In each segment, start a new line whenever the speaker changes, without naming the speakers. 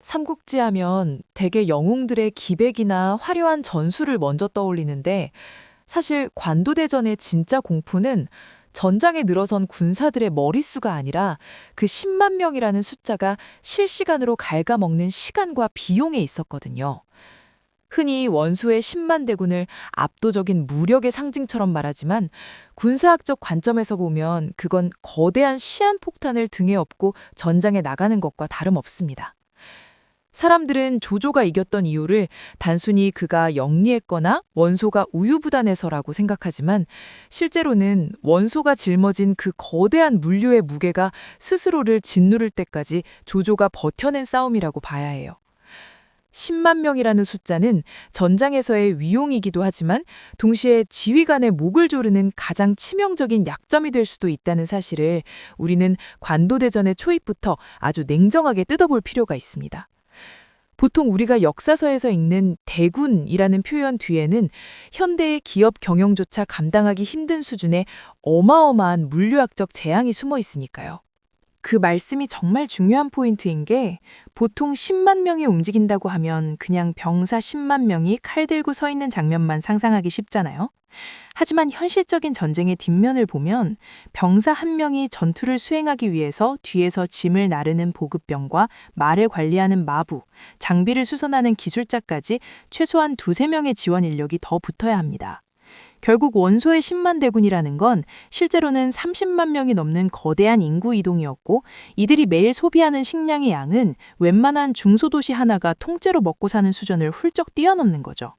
삼국지 하면 대개 영웅들의 기백이나 화려한 전술을 먼저 떠올리는데 사실 관도대전의 진짜 공포는 전장에 늘어선 군사들의 머릿수가 아니라 그 10만 명이라는 숫자가 실시간으로 갉아먹는 시간과 비용에 있었거든요. 흔히 원소의 10만 대군을 압도적인 무력의 상징처럼 말하지만 군사학적 관점에서 보면 그건 거대한 시한폭탄을 등에 업고 전장에 나가는 것과 다름없습니다. 사람들은 조조가 이겼던 이유를 단순히 그가 영리했거나 원소가 우유부단해서라고 생각하지만 실제로는 원소가 짊어진 그 거대한 물류의 무게가 스스로를 짓누를 때까지 조조가 버텨낸 싸움이라고 봐야 해요. 10만 명이라는 숫자는 전장에서의 위용이기도 하지만 동시에 지휘관의 목을 조르는 가장 치명적인 약점이 될 수도 있다는 사실을 우리는 관도대전의 초입부터 아주 냉정하게 뜯어볼 필요가 있습니다. 보통 우리가 역사서에서 읽는 대군이라는 표현 뒤에는 현대의 기업 경영조차 감당하기 힘든 수준의 어마어마한 물류학적 재앙이 숨어 있으니까요. 그 말씀이 정말 중요한 포인트인 게 보통 10만 명이 움직인다고 하면 그냥 병사 10만 명이 칼 들고 서 있는 장면만 상상하기 쉽잖아요. 하지만 현실적인 전쟁의 뒷면을 보면 병사 한 명이 전투를 수행하기 위해서 뒤에서 짐을 나르는 보급병과 말을 관리하는 마부, 장비를 수선하는 기술자까지 최소한 두세 명의 지원 인력이 더 붙어야 합니다. 결국 원소의 10만 대군이라는 건 실제로는 30만 명이 넘는 거대한 인구 이동이었고 이들이 매일 소비하는 식량의 양은 웬만한 중소도시 하나가 통째로 먹고 사는 수준을 훌쩍 뛰어넘는 거죠.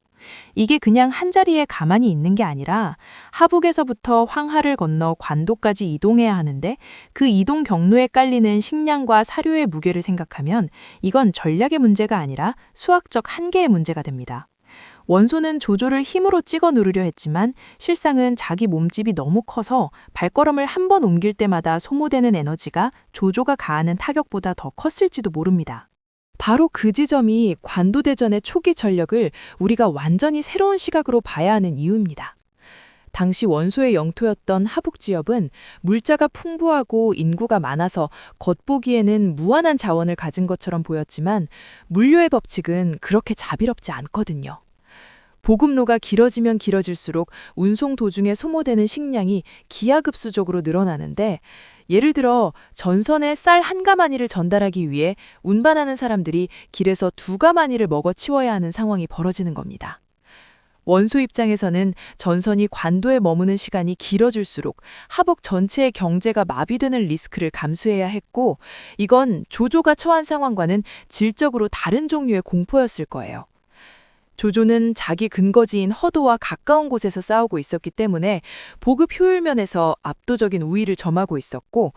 이게 그냥 한자리에 가만히 있는 게 아니라 하북에서부터 황하를 건너 관도까지 이동해야 하는데 그 이동 경로에 깔리는 식량과 사료의 무게를 생각하면 이건 전략의 문제가 아니라 수학적 한계의 문제가 됩니다. 원소는 조조를 힘으로 찍어 누르려 했지만 실상은 자기 몸집이 너무 커서 발걸음을 한 번 옮길 때마다 소모되는 에너지가 조조가 가하는 타격보다 더 컸을지도 모릅니다. 바로 그 지점이 관도대전의 초기 전력을 우리가 완전히 새로운 시각으로 봐야 하는 이유입니다. 당시 원소의 영토였던 하북 지역은 물자가 풍부하고 인구가 많아서 겉보기에는 무한한 자원을 가진 것처럼 보였지만 물류의 법칙은 그렇게 자비롭지 않거든요. 보급로가 길어지면 길어질수록 운송 도중에 소모되는 식량이 기하급수적으로 늘어나는데 예를 들어 전선에 쌀 한 가마니를 전달하기 위해 운반하는 사람들이 길에서 두 가마니를 먹어 치워야 하는 상황이 벌어지는 겁니다. 원소 입장에서는 전선이 관도에 머무는 시간이 길어질수록 하북 전체의 경제가 마비되는 리스크를 감수해야 했고 이건 조조가 처한 상황과는 질적으로 다른 종류의 공포였을 거예요. 조조는 자기 근거지인 허도와 가까운 곳에서 싸우고 있었기 때문에 보급 효율 면에서 압도적인 우위를 점하고 있었고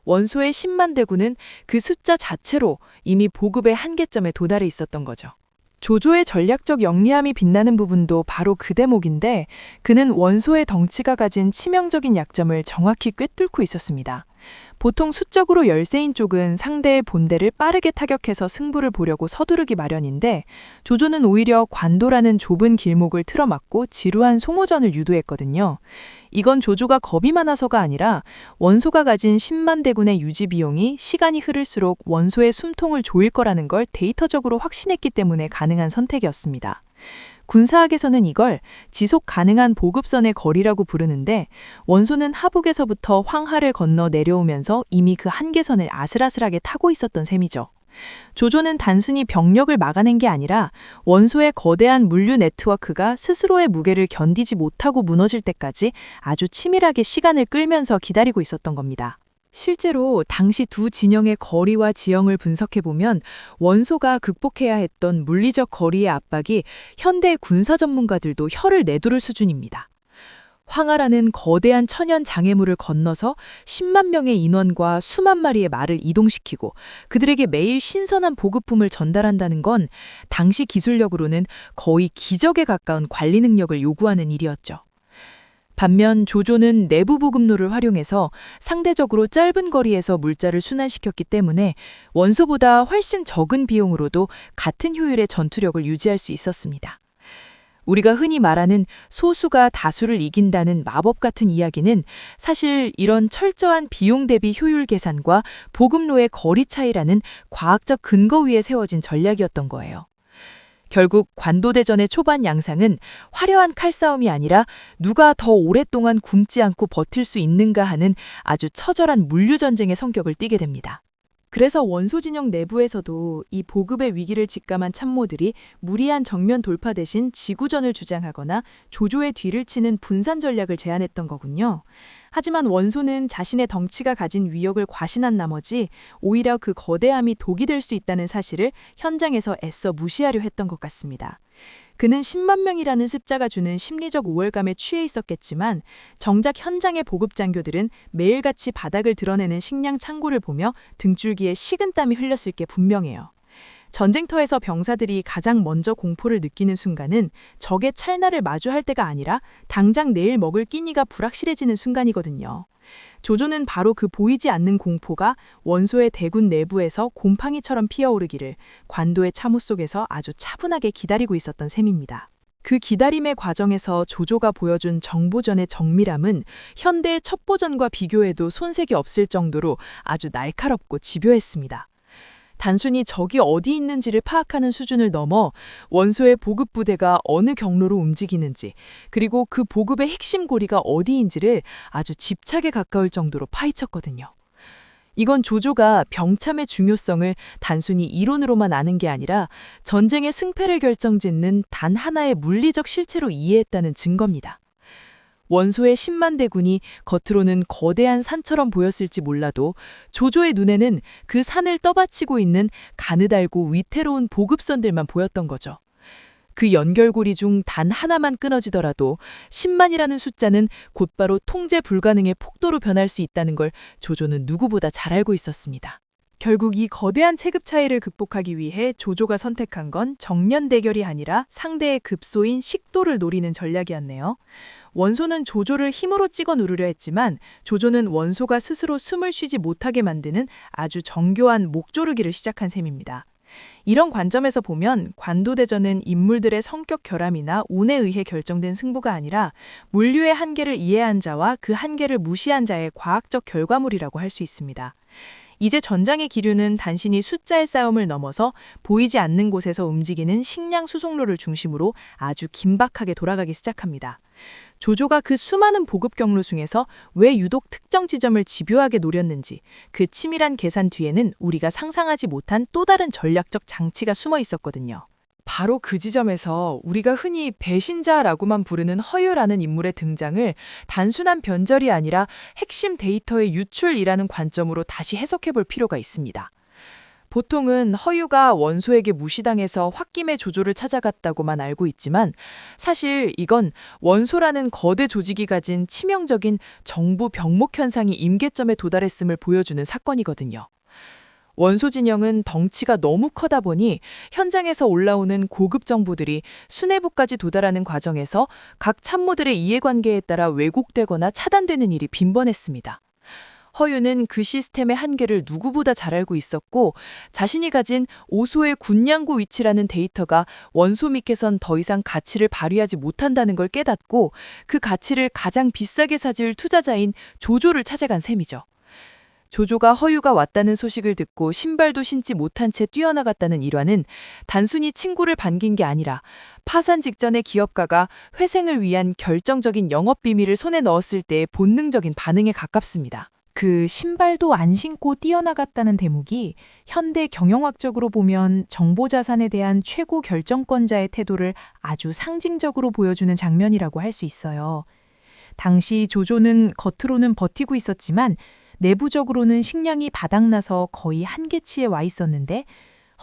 원소의 10만 대군은 그 숫자 자체로 이미 보급의 한계점에 도달해 있었던 거죠. 조조의 전략적 영리함이 빛나는 부분도 바로 그 대목인데 그는 원소의 덩치가 가진 치명적인 약점을 정확히 꿰뚫고 있었습니다. 보통 수적으로 열세인 쪽은 상대의 본대를 빠르게 타격해서 승부를 보려고 서두르기 마련인데 조조는 오히려 관도라는 좁은 길목을 틀어막고 지루한 소모전을 유도했거든요. 이건 조조가 겁이 많아서가 아니라 원소가 가진 10만 대군의 유지 비용이 시간이 흐를수록 원소의 숨통을 조일 거라는 걸 데이터적으로 확신했기 때문에 가능한 선택이었습니다. 군사학에서는 이걸 지속 가능한 보급선의 거리라고 부르는데 원소는 하북에서부터 황하를 건너 내려오면서 이미 그 한계선을 아슬아슬하게 타고 있었던 셈이죠. 조조는 단순히 병력을 막아낸 게 아니라 원소의 거대한 물류 네트워크가 스스로의 무게를 견디지 못하고 무너질 때까지 아주 치밀하게 시간을 끌면서 기다리고 있었던 겁니다. 실제로 당시 두 진영의 거리와 지형을 분석해보면 원소가 극복해야 했던 물리적 거리의 압박이 현대 군사 전문가들도 혀를 내두를 수준입니다. 황하라는 거대한 천연 장애물을 건너서 10만 명의 인원과 수만 마리의 말을 이동시키고 그들에게 매일 신선한 보급품을 전달한다는 건 당시 기술력으로는 거의 기적에 가까운 관리 능력을 요구하는 일이었죠. 반면 조조는 내부 보급로를 활용해서 상대적으로 짧은 거리에서 물자를 순환시켰기 때문에 원소보다 훨씬 적은 비용으로도 같은 효율의 전투력을 유지할 수 있었습니다. 우리가 흔히 말하는 소수가 다수를 이긴다는 마법 같은 이야기는 사실 이런 철저한 비용 대비 효율 계산과 보급로의 거리 차이라는 과학적 근거 위에 세워진 전략이었던 거예요. 결국 관도대전의 초반 양상은 화려한 칼싸움이 아니라 누가 더 오랫동안 굶지 않고 버틸 수 있는가 하는 아주 처절한 물류전쟁의 성격을 띠게 됩니다. 그래서 원소 진영 내부에서도 이 보급의 위기를 직감한 참모들이 무리한 정면 돌파 대신 지구전을 주장하거나 조조의 뒤를 치는 분산 전략을 제안했던 거군요. 하지만 원소는 자신의 덩치가 가진 위력을 과신한 나머지 오히려 그 거대함이 독이 될 수 있다는 사실을 현장에서 애써 무시하려 했던 것 같습니다. 그는 10만 명이라는 숫자가 주는 심리적 우월감에 취해 있었겠지만 정작 현장의 보급 장교들은 매일같이 바닥을 드러내는 식량 창고를 보며 등줄기에 식은땀이 흘렸을 게 분명해요. 전쟁터에서 병사들이 가장 먼저 공포를 느끼는 순간은 적의 찰나를 마주할 때가 아니라 당장 내일 먹을 끼니가 불확실해지는 순간이거든요. 조조는 바로 그 보이지 않는 공포가 원소의 대군 내부에서 곰팡이처럼 피어오르기를 관도의 참호 속에서 아주 차분하게 기다리고 있었던 셈입니다. 그 기다림의 과정에서 조조가 보여준 정보전의 정밀함은 현대의 첩보전과 비교해도 손색이 없을 정도로 아주 날카롭고 집요했습니다. 단순히 적이 어디 있는지를 파악하는 수준을 넘어 원소의 보급 부대가 어느 경로로 움직이는지, 그리고 그 보급의 핵심 고리가 어디인지를 아주 집착에 가까울 정도로 파헤쳤거든요. 이건 조조가 병참의 중요성을 단순히 이론으로만 아는 게 아니라 전쟁의 승패를 결정짓는 단 하나의 물리적 실체로 이해했다는 증거입니다. 원소의 10만 대군이 겉으로는 거대한 산처럼 보였을지 몰라도 조조의 눈에는 그 산을 떠받치고 있는 가느다랗고 위태로운 보급선들만 보였던 거죠. 그 연결고리 중 단 하나만 끊어지더라도 10만이라는 숫자는 곧바로 통제 불가능의 폭도로 변할 수 있다는 걸 조조는 누구보다 잘 알고 있었습니다. 결국 이 거대한 체급 차이를 극복하기 위해 조조가 선택한 건 정면 대결이 아니라 상대의 급소인 식도를 노리는 전략이었네요. 원소는 조조를 힘으로 찍어 누르려 했지만 조조는 원소가 스스로 숨을 쉬지 못하게 만드는 아주 정교한 목조르기를 시작한 셈입니다. 이런 관점에서 보면 관도대전은 인물들의 성격 결함이나 운에 의해 결정된 승부가 아니라 물류의 한계를 이해한 자와 그 한계를 무시한 자의 과학적 결과물이라고 할 수 있습니다. 이제 전장의 기류는 단순히 숫자의 싸움을 넘어서 보이지 않는 곳에서 움직이는 식량 수송로를 중심으로 아주 긴박하게 돌아가기 시작합니다. 조조가 그 수많은 보급 경로 중에서 왜 유독 특정 지점을 집요하게 노렸는지, 그 치밀한 계산 뒤에는 우리가 상상하지 못한 또 다른 전략적 장치가 숨어 있었거든요. 바로 그 지점에서 우리가 흔히 배신자라고만 부르는 허유라는 인물의 등장을 단순한 변절이 아니라 핵심 데이터의 유출이라는 관점으로 다시 해석해 볼 필요가 있습니다. 보통은 허유가 원소에게 무시당해서 홧김에 조조를 찾아갔다고만 알고 있지만 사실 이건 원소라는 거대 조직이 가진 치명적인 정부 병목 현상이 임계점에 도달했음을 보여주는 사건이거든요. 원소 진영은 덩치가 너무 커다 보니 현장에서 올라오는 고급 정보들이 수뇌부까지 도달하는 과정에서 각 참모들의 이해관계에 따라 왜곡되거나 차단되는 일이 빈번했습니다. 허유는 그 시스템의 한계를 누구보다 잘 알고 있었고 자신이 가진 오소의 군량고 위치라는 데이터가 원소 밑에선 더 이상 가치를 발휘하지 못한다는 걸 깨닫고 그 가치를 가장 비싸게 사줄 투자자인 조조를 찾아간 셈이죠. 조조가 허유가 왔다는 소식을 듣고 신발도 신지 못한 채 뛰어나갔다는 일화는 단순히 친구를 반긴 게 아니라 파산 직전의 기업가가 회생을 위한 결정적인 영업 비밀을 손에 넣었을 때의 본능적인 반응에 가깝습니다. 그 신발도 안 신고 뛰어나갔다는 대목이 현대 경영학적으로 보면 정보자산에 대한 최고 결정권자의 태도를 아주 상징적으로 보여주는 장면이라고 할 수 있어요. 당시 조조는 겉으로는 버티고 있었지만 내부적으로는 식량이 바닥나서 거의 한계치에 와 있었는데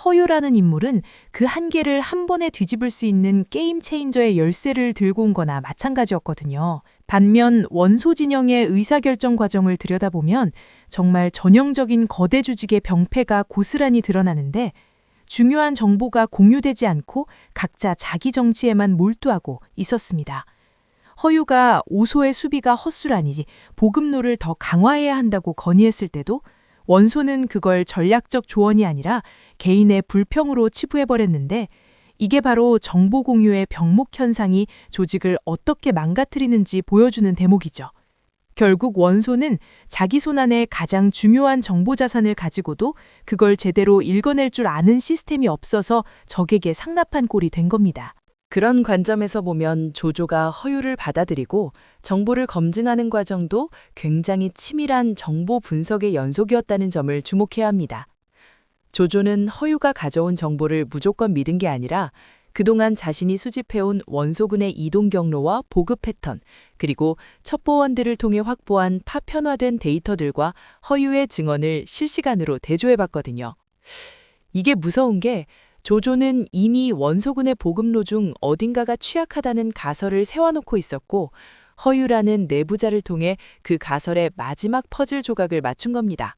허유라는 인물은 그 한계를 한 번에 뒤집을 수 있는 게임 체인저의 열쇠를 들고 온 거나 마찬가지였거든요. 반면 원소 진영의 의사결정 과정을 들여다보면 정말 전형적인 거대 조직의 병폐가 고스란히 드러나는데 중요한 정보가 공유되지 않고 각자 자기 정치에만 몰두하고 있었습니다. 허유가 오소의 수비가 헛수라니지 보급로를 더 강화해야 한다고 건의했을 때도 원소는 그걸 전략적 조언이 아니라 개인의 불평으로 치부해버렸는데
이게 바로 정보 공유의 병목 현상이 조직을 어떻게 망가뜨리는지 보여주는 대목이죠. 결국 원소는 자기 손안에 가장 중요한 정보 자산을 가지고도 그걸 제대로 읽어낼 줄 아는 시스템이 없어서 적에게 상납한 꼴이 된 겁니다.
그런 관점에서 보면 조조가 허유를 받아들이고 정보를 검증하는 과정도 굉장히 치밀한 정보 분석의 연속이었다는 점을 주목해야 합니다. 조조는 허유가 가져온 정보를 무조건 믿은 게 아니라 그동안 자신이 수집해온 원소군의 이동 경로와 보급 패턴, 그리고 첩보원들을 통해 확보한 파편화된 데이터들과 허유의 증언을 실시간으로 대조해봤거든요. 이게 무서운 게 조조는 이미 원소군의 보급로 중 어딘가가 취약하다는 가설을 세워놓고 있었고 허유라는 내부자를 통해 그 가설의 마지막 퍼즐 조각을 맞춘 겁니다.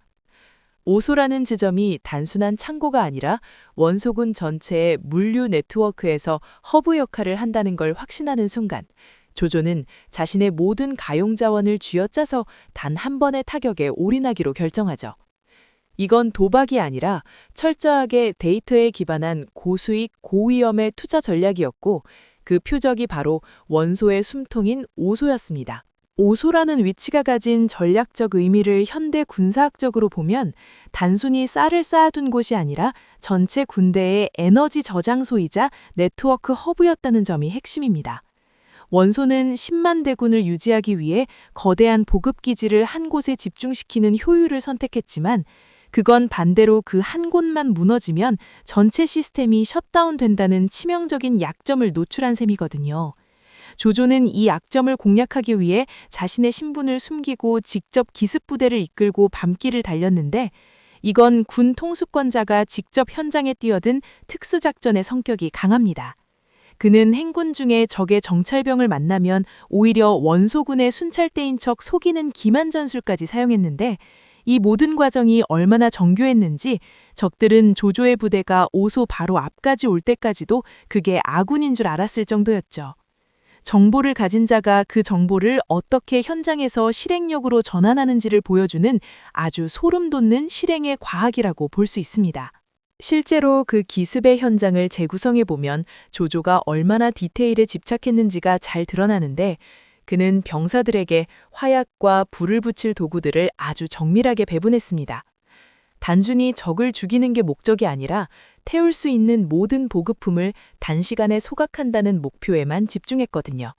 오소라는 지점이 단순한 창고가 아니라 원소군 전체의 물류 네트워크에서 허브 역할을 한다는 걸 확신하는 순간 조조는 자신의 모든 가용 자원을 쥐어짜서 단 한 번의 타격에 올인하기로 결정하죠. 이건 도박이 아니라 철저하게 데이터에 기반한 고수익, 고위험의 투자 전략이었고 그 표적이 바로 원소의 숨통인 오소였습니다. 오소라는 위치가 가진 전략적 의미를 현대 군사학적으로 보면 단순히 쌀을 쌓아둔 곳이 아니라 전체 군대의 에너지 저장소이자 네트워크 허브였다는 점이 핵심입니다. 원소는 10만 대군을 유지하기 위해 거대한 보급기지를 한 곳에 집중시키는 효율을 선택했지만 그건 반대로 그 한 곳만 무너지면 전체 시스템이 셧다운된다는 치명적인 약점을 노출한 셈이거든요. 조조는 이 약점을 공략하기 위해 자신의 신분을 숨기고 직접 기습부대를 이끌고 밤길을 달렸는데 이건 군 통수권자가 직접 현장에 뛰어든 특수작전의 성격이 강합니다. 그는 행군 중에 적의 정찰병을 만나면 오히려 원소군의 순찰대인 척 속이는 기만 전술까지 사용했는데 이 모든 과정이 얼마나 정교했는지 적들은 조조의 부대가 오소 바로 앞까지 올 때까지도 그게 아군인 줄 알았을 정도였죠. 정보를 가진 자가 그 정보를 어떻게 현장에서 실행력으로 전환하는지를 보여주는 아주 소름 돋는 실행의 과학이라고 볼 수 있습니다. 실제로 그 기습의 현장을 재구성해보면 조조가 얼마나 디테일에 집착했는지가 잘 드러나는데 그는 병사들에게 화약과 불을 붙일 도구들을 아주 정밀하게 배분했습니다. 단순히 적을 죽이는 게 목적이 아니라 태울 수 있는 모든 보급품을 단시간에 소각한다는 목표에만 집중했거든요.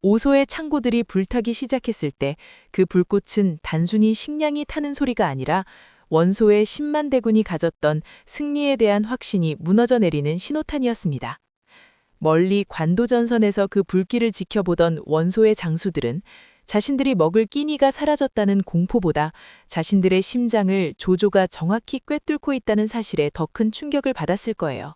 오소의 창고들이 불타기 시작했을 때 그 불꽃은 단순히 식량이 타는 소리가 아니라 원소의 10만 대군이 가졌던 승리에 대한 확신이 무너져 내리는 신호탄이었습니다. 멀리 관도전선에서 그 불길을 지켜보던 원소의 장수들은 자신들이 먹을 끼니가 사라졌다는 공포보다 자신들의 심장을 조조가 정확히 꿰뚫고 있다는 사실에 더 큰 충격을 받았을 거예요.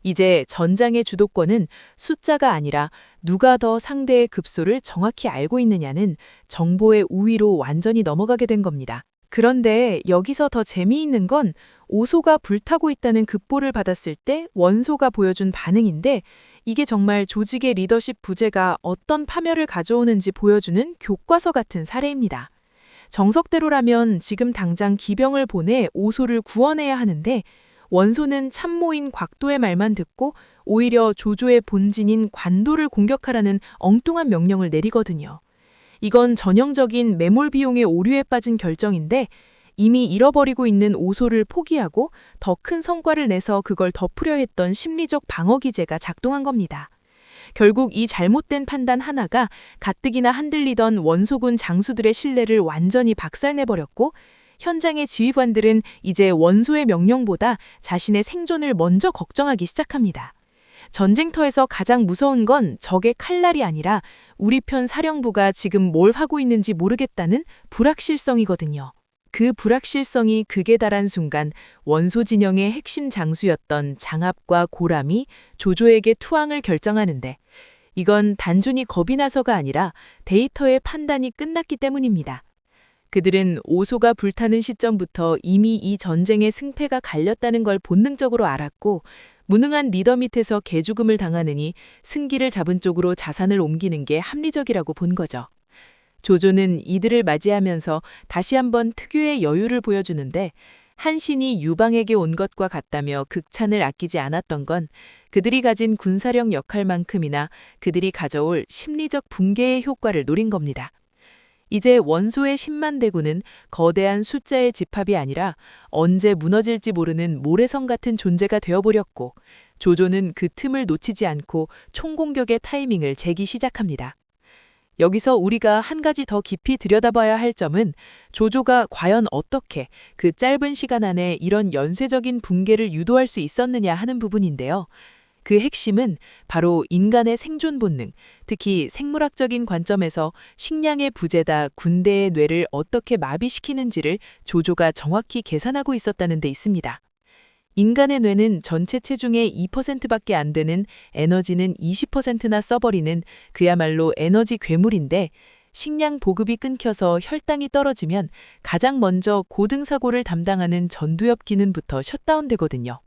이제 전장의 주도권은 숫자가 아니라 누가 더 상대의 급소를 정확히 알고 있느냐는 정보의 우위로 완전히 넘어가게 된 겁니다. 그런데 여기서 더 재미있는 건 오소가 불타고 있다는 급보를 받았을 때 원소가 보여준 반응인데 이게 정말 조직의 리더십 부재가 어떤 파멸을 가져오는지 보여주는 교과서 같은 사례입니다. 정석대로라면 지금 당장 기병을 보내 오소를 구원해야 하는데 원소는 참모인 곽도의 말만 듣고 오히려 조조의 본진인 관도를 공격하라는 엉뚱한 명령을 내리거든요. 이건 전형적인 매몰 비용의 오류에 빠진 결정인데 이미 잃어버리고 있는 오소를 포기하고 더 큰 성과를 내서 그걸 덮으려 했던 심리적 방어 기제가 작동한 겁니다. 결국 이 잘못된 판단 하나가 가뜩이나 흔들리던 원소군 장수들의 신뢰를 완전히 박살내버렸고 현장의 지휘관들은 이제 원소의 명령보다 자신의 생존을 먼저 걱정하기 시작합니다. 전쟁터에서 가장 무서운 건 적의 칼날이 아니라 우리 편 사령부가 지금 뭘 하고 있는지 모르겠다는 불확실성이거든요. 그 불확실성이 극에 달한 순간 원소 진영의 핵심 장수였던 장압과 고람이 조조에게 투항을 결정하는데 이건 단순히 겁이 나서가 아니라 데이터의 판단이 끝났기 때문입니다. 그들은 오소가 불타는 시점부터 이미 이 전쟁의 승패가 갈렸다는 걸 본능적으로 알았고 무능한 리더 밑에서 개죽음을 당하느니 승기를 잡은 쪽으로 자산을 옮기는 게 합리적이라고 본 거죠. 조조는 이들을 맞이하면서 다시 한번 특유의 여유를 보여주는데
한신이 유방에게 온 것과 같다며 극찬을 아끼지 않았던 건 그들이 가진 군사력 역할만큼이나 그들이 가져올 심리적 붕괴의 효과를 노린 겁니다. 이제 원소의 10만 대군은 거대한 숫자의 집합이 아니라 언제 무너질지 모르는 모래성 같은 존재가 되어버렸고, 조조는 그 틈을 놓치지 않고 총공격의 타이밍을 재기 시작합니다. 여기서 우리가 한 가지 더 깊이 들여다봐야 할 점은 조조가 과연 어떻게 그 짧은 시간 안에 이런 연쇄적인 붕괴를 유도할 수 있었느냐 하는 부분인데요. 그 핵심은 바로 인간의 생존 본능, 특히 생물학적인 관점에서 식량의 부재다 군대의 뇌를 어떻게 마비시키는지를 조조가 정확히 계산하고 있었다는 데 있습니다. 인간의 뇌는 전체 체중의 2%밖에 안 되는 에너지는 20%나 써버리는 그야말로 에너지 괴물인데, 식량 보급이 끊겨서 혈당이 떨어지면 가장 먼저 고등사고를 담당하는 전두엽 기능부터 셧다운되거든요.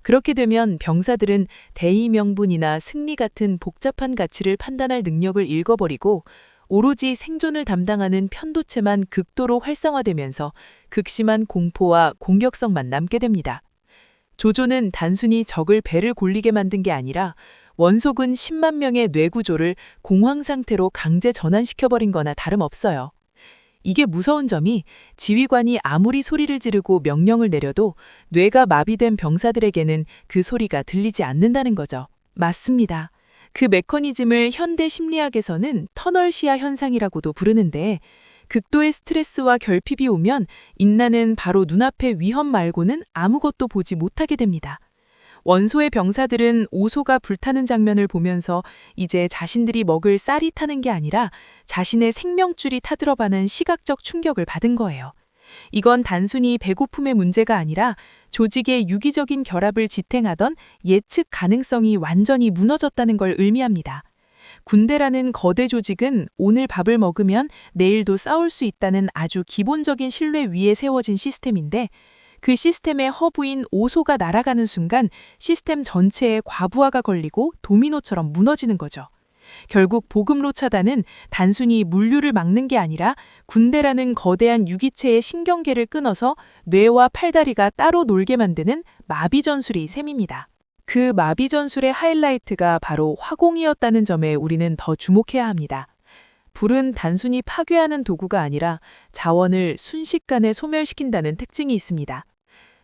그렇게 되면 병사들은 대의 명분이나 승리 같은 복잡한 가치를 판단할 능력을 잃어버리고 오로지 생존을 담당하는 편도체만 극도로 활성화되면서 극심한 공포와 공격성만 남게 됩니다. 조조는 단순히 적을 배를 골리게 만든 게 아니라 원소군 10만 명의 뇌구조를 공황 상태로 강제 전환시켜버린 거나 다름없어요. 이게 무서운 점이 지휘관이 아무리 소리를 지르고 명령을 내려도 뇌가 마비된 병사들에게는 그 소리가 들리지 않는다는 거죠. 맞습니다. 그 메커니즘을 현대 심리학에서는 터널 시야 현상이라고도 부르는데, 극도의 스트레스와 결핍이 오면 인나는 바로 눈앞의 위험 말고는 아무것도 보지 못하게 됩니다. 원소의 병사들은 오소가 불타는 장면을 보면서 이제 자신들이 먹을 쌀이 타는 게 아니라 자신의 생명줄이 타들어가는 시각적 충격을 받은 거예요. 이건 단순히 배고픔의 문제가 아니라 조직의 유기적인 결합을 지탱하던 예측 가능성이 완전히 무너졌다는 걸 의미합니다. 군대라는 거대 조직은 오늘 밥을 먹으면 내일도 싸울 수 있다는 아주 기본적인 신뢰 위에 세워진 시스템인데, 그 시스템의 허브인 오소가 날아가는 순간 시스템 전체에 과부하가 걸리고 도미노처럼 무너지는 거죠. 결국 보급로 차단은 단순히 물류를 막는 게 아니라 군대라는 거대한 유기체의 신경계를 끊어서 뇌와 팔다리가 따로 놀게 만드는 마비 전술이 셈입니다. 그 마비 전술의 하이라이트가 바로 화공이었다는 점에 우리는 더 주목해야 합니다. 불은 단순히 파괴하는 도구가 아니라 자원을 순식간에 소멸시킨다는 특징이 있습니다.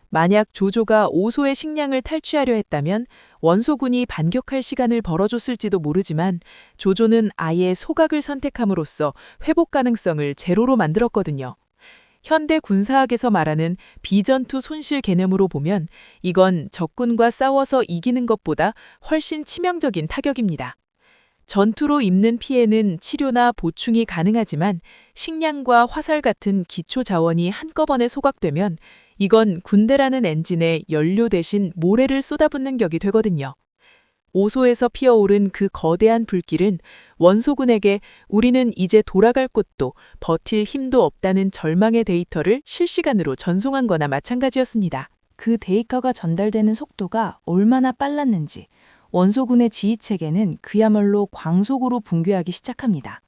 만약 조조가 오소의 식량을 탈취하려 했다면 원소군이 반격할 시간을 벌어줬을지도 모르지만, 조조는 아예 소각을 선택함으로써 회복 가능성을 제로로 만들었거든요. 현대 군사학에서 말하는 비전투 손실 개념으로 보면 이건 적군과 싸워서 이기는 것보다 훨씬 치명적인 타격입니다. 전투로 입는 피해는 치료나 보충이 가능하지만 식량과 화살 같은 기초 자원이 한꺼번에 소각되면 이건 군대라는 엔진에 연료 대신 모래를 쏟아붓는 격이 되거든요. 오소에서 피어오른 그 거대한 불길은 원소군에게 우리는 이제 돌아갈 곳도 버틸 힘도 없다는 절망의 데이터를 실시간으로 전송한 거나 마찬가지였습니다.
그 데이터가 전달되는 속도가 얼마나 빨랐는지 원소군의 지휘체계는 그야말로 광속으로 붕괴하기 시작합니다.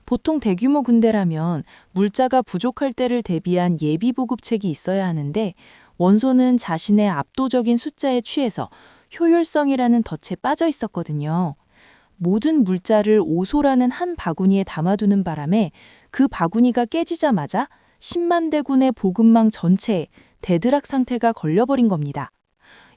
보통 대규모 군대라면 물자가 부족할 때를 대비한 예비 보급책이 있어야 하는데, 원소는 자신의 압도적인 숫자에 취해서 효율성이라는 덫에 빠져 있었거든요. 모든 물자를 오소라는 한 바구니에 담아두는 바람에 그 바구니가 깨지자마자 10만 대군의 보급망 전체에 데드락 상태가 걸려버린 겁니다.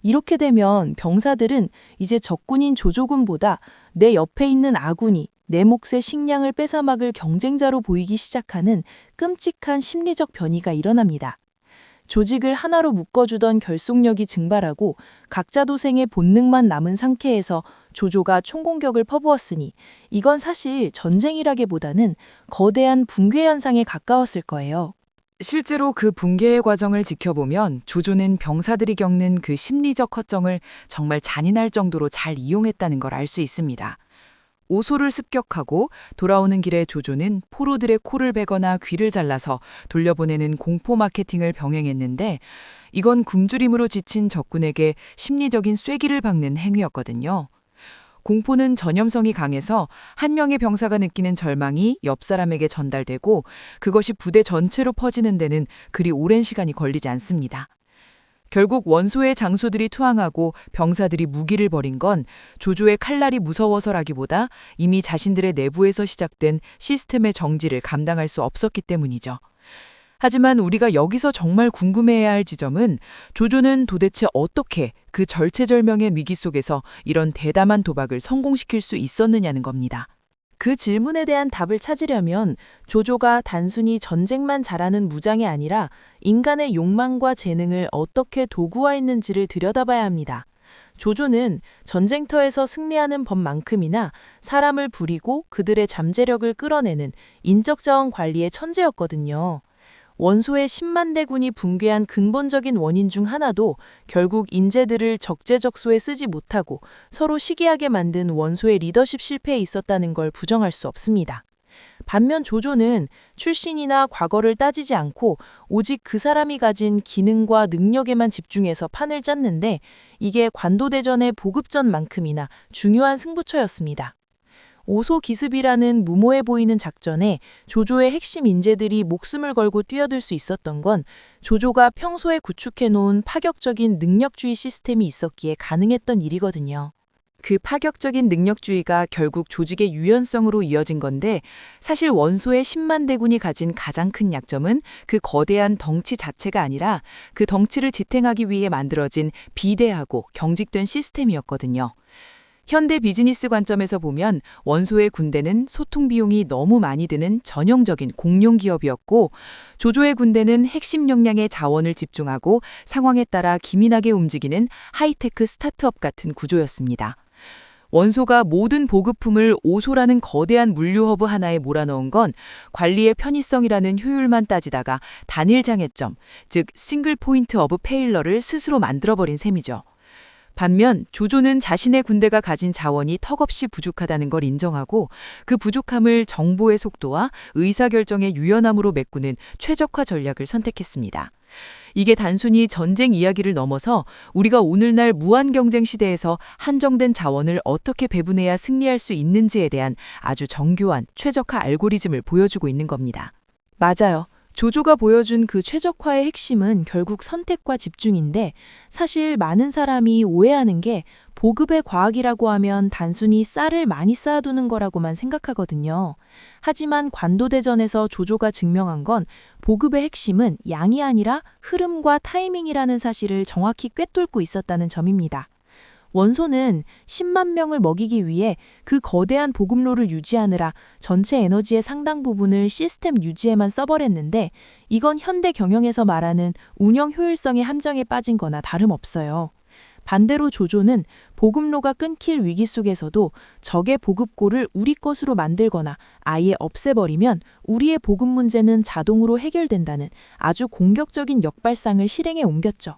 이렇게 되면 병사들은 이제 적군인 조조군보다 내 옆에 있는 아군이 내 몫의 식량을 뺏어막을 경쟁자로 보이기 시작하는 끔찍한 심리적 변이가 일어납니다. 조직을 하나로 묶어주던 결속력이 증발하고 각자 도생의 본능만 남은 상태에서 조조가 총공격을 퍼부었으니 이건 사실 전쟁이라기보다는 거대한 붕괴 현상에 가까웠을 거예요.
실제로 그 붕괴의 과정을 지켜보면 조조는 병사들이 겪는 그 심리적 허정을 정말 잔인할 정도로 잘 이용했다는 걸 알 수 있습니다. 오소를 습격하고 돌아오는 길에 조조는 포로들의 코를 베거나 귀를 잘라서 돌려보내는 공포 마케팅을 병행했는데, 이건 굶주림으로 지친 적군에게 심리적인 쐐기를 박는 행위였거든요.
공포는 전염성이 강해서 한 명의 병사가 느끼는 절망이 옆 사람에게 전달되고 그것이 부대 전체로 퍼지는 데는 그리 오랜 시간이 걸리지 않습니다. 결국 원소의 장수들이 투항하고 병사들이 무기를 버린 건 조조의 칼날이 무서워서라기보다 이미 자신들의 내부에서 시작된 시스템의 정지를 감당할 수 없었기 때문이죠. 하지만 우리가 여기서 정말 궁금해해야 할 지점은 조조는 도대체 어떻게 그 절체절명의 위기 속에서 이런 대담한 도박을 성공시킬 수 있었느냐는 겁니다.
그 질문에 대한 답을 찾으려면 조조가 단순히 전쟁만 잘하는 무장이 아니라 인간의 욕망과 재능을 어떻게 도구화했는지를 들여다봐야 합니다. 조조는 전쟁터에서 승리하는 법만큼이나 사람을 부리고 그들의 잠재력을 끌어내는 인적 자원 관리의 천재였거든요. 원소의 10만 대군이 붕괴한 근본적인 원인 중 하나도 결국 인재들을 적재적소에 쓰지 못하고 서로 시기하게 만든 원소의 리더십 실패에 있었다는 걸 부정할 수 없습니다. 반면 조조는 출신이나 과거를 따지지 않고 오직 그 사람이 가진 기능과 능력에만 집중해서 판을 짰는데 이게 관도대전의 보급전만큼이나 중요한 승부처였습니다. 오소기습이라는 무모해 보이는 작전에 조조의 핵심 인재들이 목숨을 걸고 뛰어들 수 있었던 건 조조가 평소에 구축해놓은 파격적인 능력주의 시스템이 있었기에 가능했던 일이거든요.
그 파격적인 능력주의가 결국 조직의 유연성으로 이어진 건데 사실 원소의 10만 대군이 가진 가장 큰 약점은 그 거대한 덩치 자체가 아니라 그 덩치를 지탱하기 위해 만들어진 비대하고 경직된 시스템이었거든요. 현대 비즈니스 관점에서 보면 원소의 군대는 소통 비용이 너무 많이 드는 전형적인 공룡 기업이었고 조조의 군대는 핵심 역량의 자원을 집중하고 상황에 따라 기민하게 움직이는 하이테크 스타트업 같은 구조였습니다. 원소가 모든 보급품을 오소라는 거대한 물류 허브 하나에 몰아넣은 건 관리의 편의성이라는 효율만 따지다가 단일 장애점, 즉 싱글 포인트 오브 페일러를 스스로 만들어버린 셈이죠. 반면 조조는 자신의 군대가 가진 자원이 턱없이 부족하다는 걸 인정하고 그 부족함을 정보의 속도와 의사결정의 유연함으로 메꾸는 최적화 전략을 선택했습니다. 이게 단순히 전쟁 이야기를 넘어서 우리가 오늘날 무한 경쟁 시대에서 한정된 자원을 어떻게 배분해야 승리할 수 있는지에 대한 아주 정교한 최적화 알고리즘을 보여주고 있는 겁니다.
맞아요. 조조가 보여준 그 최적화의 핵심은 결국 선택과 집중인데 사실 많은 사람이 오해하는 게 보급의 과학이라고 하면 단순히 쌀을 많이 쌓아두는 거라고만 생각하거든요. 하지만 관도대전에서 조조가 증명한 건 보급의 핵심은 양이 아니라 흐름과 타이밍이라는 사실을 정확히 꿰뚫고 있었다는 점입니다. 원소는 10만 명을 먹이기 위해 그 거대한 보급로를 유지하느라 전체 에너지의 상당 부분을 시스템 유지에만 써버렸는데 이건 현대 경영에서 말하는 운영 효율성의 한정에 빠진 거나 다름없어요. 반대로 조조는 보급로가 끊길 위기 속에서도 적의 보급고를 우리 것으로 만들거나 아예 없애버리면 우리의 보급 문제는 자동으로 해결된다는 아주 공격적인 역발상을 실행에 옮겼죠.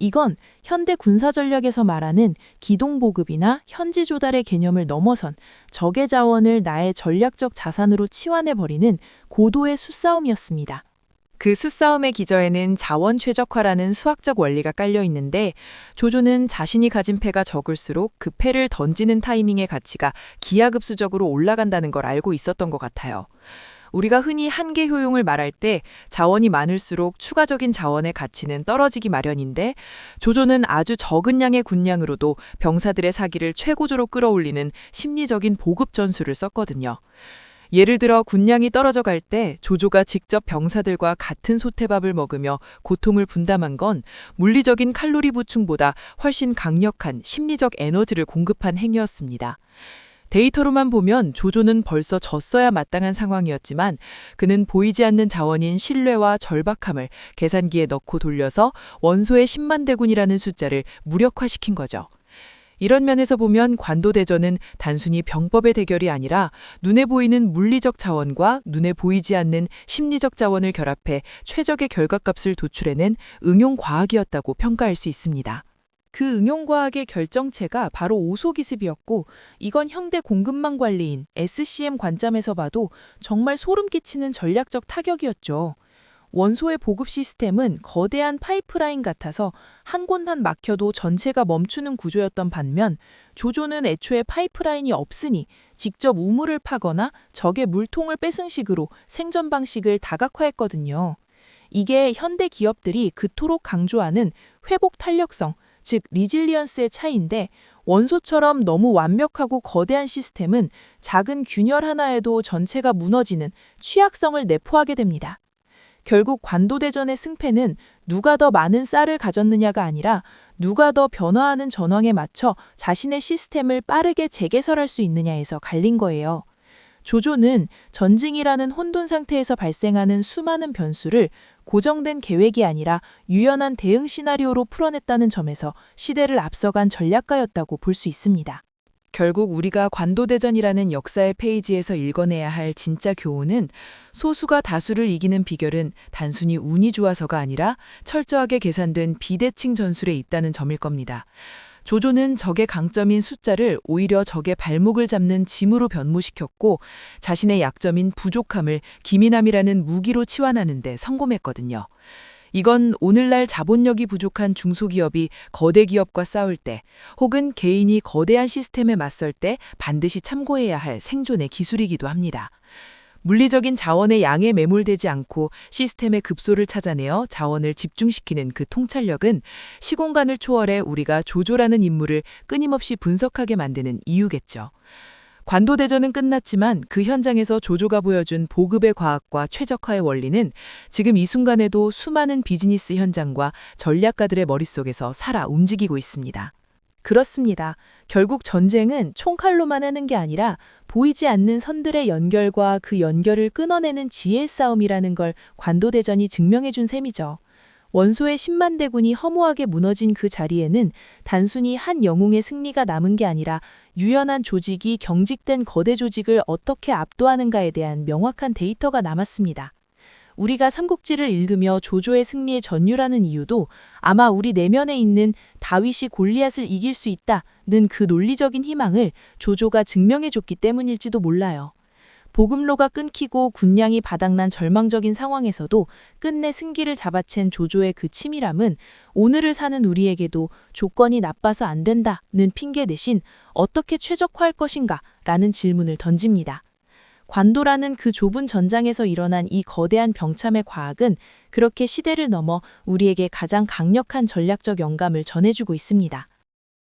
이건 현대 군사 전략에서 말하는 기동보급이나 현지 조달의 개념을 넘어선 적의 자원을 나의 전략적 자산으로 치환해버리는 고도의 수싸움이었습니다.
그 수싸움의 기저에는 자원 최적화라는 수학적 원리가 깔려 있는데 조조는 자신이 가진 패가 적을수록 그 패를 던지는 타이밍의 가치가 기하급수적으로 올라간다는 걸 알고 있었던 것 같아요. 우리가 흔히 한계 효용을 말할 때 자원이 많을수록 추가적인 자원의 가치는 떨어지기 마련인데 조조는 아주 적은 양의 군량으로도 병사들의 사기를 최고조로 끌어올리는 심리적인 보급 전술을 썼거든요. 예를 들어 군량이 떨어져 갈 때 조조가 직접 병사들과 같은 솥밥을 먹으며 고통을 분담한 건 물리적인 칼로리 보충보다 훨씬 강력한 심리적 에너지를 공급한 행위였습니다. 데이터로만 보면 조조는 벌써 졌어야 마땅한 상황이었지만 그는 보이지 않는 자원인 신뢰와 절박함을 계산기에 넣고 돌려서 원소의 10만 대군이라는 숫자를 무력화시킨 거죠. 이런 면에서 보면 관도대전은 단순히 병법의 대결이 아니라 눈에 보이는 물리적 자원과 눈에 보이지 않는 심리적 자원을 결합해 최적의 결과값을 도출해낸 응용과학이었다고 평가할 수 있습니다.
그 응용과학의 결정체가 바로 오소기습이었고 이건 현대 공급망 관리인 SCM 관점에서 봐도 정말 소름 끼치는 전략적 타격이었죠. 원소의 보급 시스템은 거대한 파이프라인 같아서 한 곳만 막혀도 전체가 멈추는 구조였던 반면 조조는 애초에 파이프라인이 없으니 직접 우물을 파거나 적의 물통을 뺏은 식으로 생존 방식을 다각화했거든요. 이게 현대 기업들이 그토록 강조하는 회복 탄력성, 즉 리질리언스의 차이인데 원소처럼 너무 완벽하고 거대한 시스템은 작은 균열 하나에도 전체가 무너지는 취약성을 내포하게 됩니다. 결국 관도대전의 승패는 누가 더 많은 쌀을 가졌느냐가 아니라 누가 더 변화하는 전황에 맞춰 자신의 시스템을 빠르게 재개설할 수 있느냐에서 갈린 거예요. 조조는 전징이라는 혼돈 상태에서 발생하는 수많은 변수를 고정된 계획이 아니라 유연한 대응 시나리오로 풀어냈다는 점에서 시대를 앞서간 전략가였다고 볼 수 있습니다.
결국 우리가 관도대전이라는 역사의 페이지에서 읽어내야 할 진짜 교훈은 소수가 다수를 이기는 비결은 단순히 운이 좋아서가 아니라 철저하게 계산된 비대칭 전술에 있다는 점일 겁니다. 조조는 적의 강점인 숫자를 오히려 적의 발목을 잡는 짐으로 변모시켰고 자신의 약점인 부족함을 기민함이라는 무기로 치환하는 데 성공했거든요. 이건 오늘날 자본력이 부족한 중소기업이 거대 기업과 싸울 때 혹은 개인이 거대한 시스템에 맞설 때 반드시 참고해야 할 생존의 기술이기도 합니다. 물리적인 자원의 양에 매몰되지 않고 시스템의 급소를 찾아내어 자원을 집중시키는 그 통찰력은 시공간을 초월해 우리가 조조라는 인물을 끊임없이 분석하게 만드는 이유겠죠. 관도대전은 끝났지만 그 현장에서 조조가 보여준 보급의 과학과 최적화의 원리는 지금 이 순간에도 수많은 비즈니스 현장과 전략가들의 머릿속에서 살아 움직이고 있습니다.
그렇습니다. 결국 전쟁은 총칼로만 하는 게 아니라 보이지 않는 선들의 연결과 그 연결을 끊어내는 지혜의 싸움이라는 걸 관도대전이 증명해 준 셈이죠. 원소의 10만 대군이 허무하게 무너진 그 자리에는 단순히 한 영웅의 승리가 남은 게 아니라 유연한 조직이 경직된 거대 조직을 어떻게 압도하는가에 대한 명확한 데이터가 남았습니다. 우리가 삼국지를 읽으며 조조의 승리에 전율하는 이유도 아마 우리 내면에 있는 다윗이 골리앗을 이길 수 있다는 그 논리적인 희망을 조조가 증명해줬기 때문일지도 몰라요. 보급로가 끊기고 군량이 바닥난 절망적인 상황에서도 끝내 승기를 잡아챈 조조의 그 치밀함은 오늘을 사는 우리에게도 조건이 나빠서 안 된다는 핑계 대신 어떻게 최적화할 것인가 라는 질문을 던집니다. 관도라는 그 좁은 전장에서 일어난 이 거대한 병참의 과학은 그렇게 시대를 넘어 우리에게 가장 강력한 전략적 영감을 전해주고 있습니다.